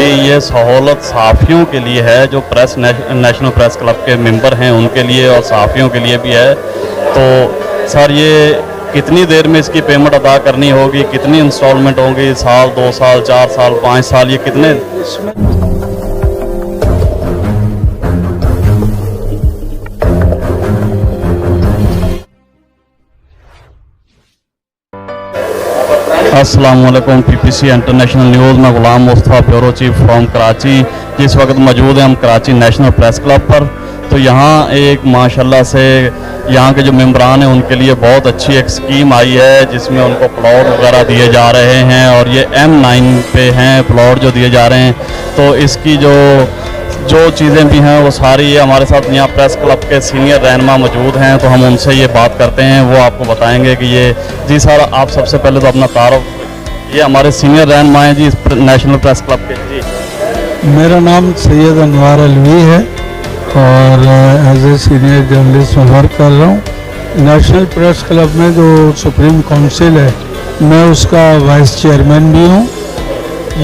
जी, ये सहूलत सहाफ़ियों के लिए है जो नेशनल प्रेस क्लब के मेंबर हैं उनके लिए और सहाफ़ियों के लिए भी है। तो सर ये कितनी देर में इसकी पेमेंट अदा करनी होगी, कितनी इंस्टॉलमेंट होंगी, साल, 2 साल, 4 साल, 5 साल, ये कितने? अस्सलाम वालेकुम, पीपीसी इंटरनेशनल न्यूज़ में Ghulam Mustafa, bureau chief from Karachi. जिस वक्त मौजूद हैं हम कराची नेशनल प्रेस क्लब पर। तो यहाँ एक माशाल्लाह से यहाँ के जो मेंबरान हैं उनके लिए बहुत अच्छी एक स्कीम आई है जिसमें उनको प्लॉट वगैरह दिए जा रहे हैं और ये M9 पे हैं प्लॉट जो दिए जा रहे हैं। तो इसकी जो चीज़ें भी हैं वो सारी हमारे साथ यहाँ प्रेस क्लब के सीनियर रहनुमा मौजूद हैं, तो हम उनसे ये बात करते हैं, वो आपको बताएंगे कि ये। जी सर, आप सबसे पहले तो अपना तारुफ, ये हमारे सीनियर रहनुमा हैं जी नेशनल प्रेस क्लब के। जी, मेरा नाम सैयद अनवार अलवी है और एज ए सीनियर जर्नलिस्ट में वर्क कर रहा हूँ। नेशनल प्रेस क्लब में जो सुप्रीम काउंसिल है मैं उसका वाइस चेयरमैन भी हूँ।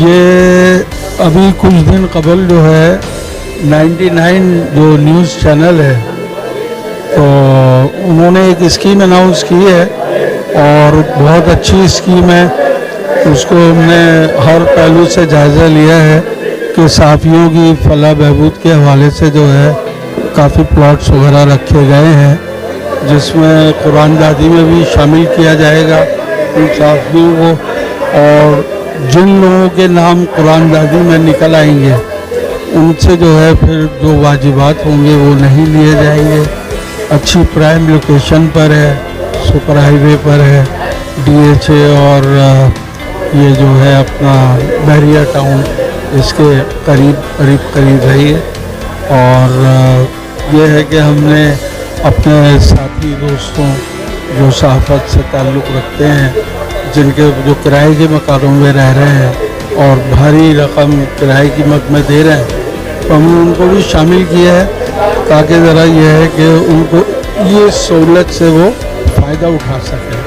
ये अभी कुछ दिन कबल जो है 99 जो न्यूज़ चैनल है तो उन्होंने एक स्कीम अनाउंस की है और बहुत अच्छी स्कीम है। उसको हमने हर पहलू से जायज़ा लिया है कि सहाफ़ियों की फलाह बहबूद के हवाले से जो है काफ़ी प्लॉट्स वगैरह रखे गए हैं जिसमें कुरान दादी में भी शामिल किया जाएगा उन सहाफ़ियों को, और जिन लोगों के नाम कुरान दादी में निकल आएंगे उनसे जो है फिर जो वाजिबात होंगे वो नहीं लिए जाएंगे। अच्छी प्राइम लोकेशन पर है, सुपर हाईवे पर है, DHA और ये जो है अपना बहरिया टाउन इसके करीब रही है। और ये है कि हमने अपने साथी दोस्तों जो सहाफ़त से ताल्लुक़ रखते हैं जिनके जो किराए के मकानों में रह रहे हैं और भारी रकम किराए की मद में दे रहे हैं, तो हमने उनको भी शामिल किया है ताकि ज़रा ये है कि उनको ये सहूलत से वो फ़ायदा उठा सकें।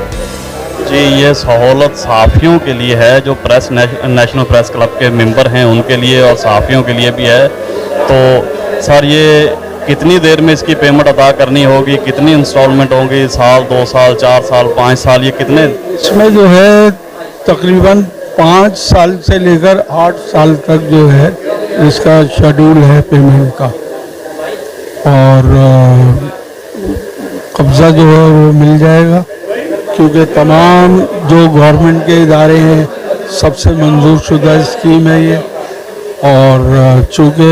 जी, ये सहूलत सहाफ़ियों के लिए है जो नेशनल प्रेस क्लब के मेंबर हैं उनके लिए और सहाफ़ियों के लिए भी है। तो सर ये कितनी देर में इसकी पेमेंट अदा करनी होगी, कितनी इंस्टॉलमेंट होंगी, साल, 2 साल, 4 साल, 5 साल, ये कितने? इसमें जो है तकरीबन 5 साल से लेकर 8 साल तक जो है इसका शेड्यूल है पेमेंट का, और कब्ज़ा जो है वो मिल जाएगा क्योंकि तमाम जो गवर्नमेंट के इदारे हैं सबसे मंजूर शुदा स्कीम है ये। और चूँकि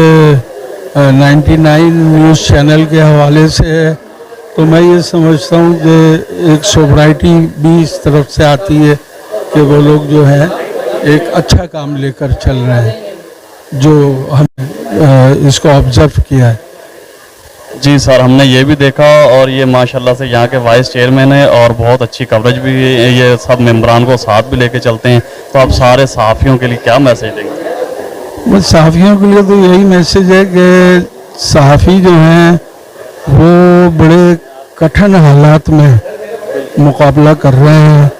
99 न्यूज़ चैनल के हवाले से है तो मैं ये समझता हूँ कि एक सोबराइटी भी इस तरफ से आती है कि वो लोग जो है एक अच्छा काम लेकर चल रहे हैं जो हमने इसको ऑब्जर्व किया है। जी सर, हमने ये भी देखा और ये माशाल्लाह से यहाँ के वाइस चेयरमैन है और बहुत अच्छी कवरेज भी ये सब मेंबरान को साथ भी लेके चलते हैं। तो आप सारे सहाफ़ियों के लिए क्या मैसेज देंगे? बस सहाफ़ियों के लिए तो यही मैसेज है कि सहाफ़ी जो हैं वो बड़े कठिन हालात में मुकाबला कर रहे हैं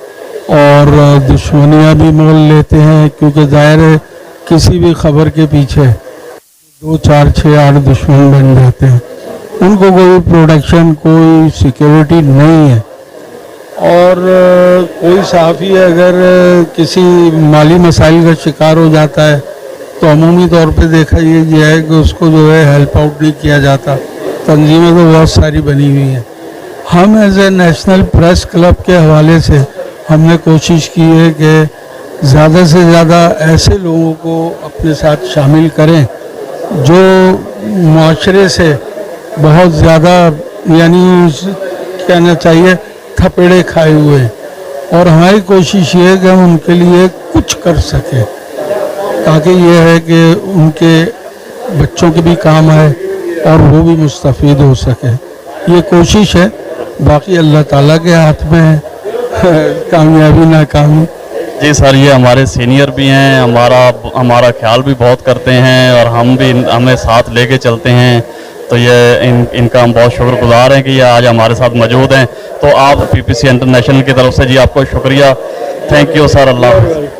और दुश्मनियाँ भी मोल लेते हैं क्योंकि ज़ाहिर है किसी भी खबर के पीछे 2, 4, 6, 8 दुश्मन बन जाते हैं। उनको कोई प्रोटेक्शन, कोई सिक्योरिटी नहीं है। और कोई सहाफ़ी अगर किसी माली मसाइल का शिकार हो जाता है तो अमूमी तौर पे देखा ये गया है कि उसको जो है हेल्प आउट नहीं किया जाता। तंजीमें तो बहुत सारी बनी हुई हैं। हम as a national press club के हवाले से हमने कोशिश की है कि ज़्यादा से ज़्यादा ऐसे लोगों को अपने साथ शामिल करें जो माशरे से बहुत ज़्यादा यानी कहना चाहिए थपेड़े खाए हुए, और हमारी कोशिश ये है कि हम उनके लिए कुछ कर सकें ताकि ये है कि उनके बच्चों के भी काम आए और वो भी मुस्तफ़ीद हो सके। ये कोशिश है, बाकी अल्लाह ताला के हाथ में है कामयाबी नाकामी। जी सर, ये हमारे सीनियर भी हैं, हमारा ख्याल भी बहुत करते हैं और हमें साथ लेके चलते हैं। तो ये इनका हम बहुत शुक्रगुजार हैं कि ये आज हमारे साथ मौजूद हैं। तो आप पीपीसी इंटरनेशनल की तरफ से जी आपको शुक्रिया। Thank you sir. अल्लाह हाफ़िज़।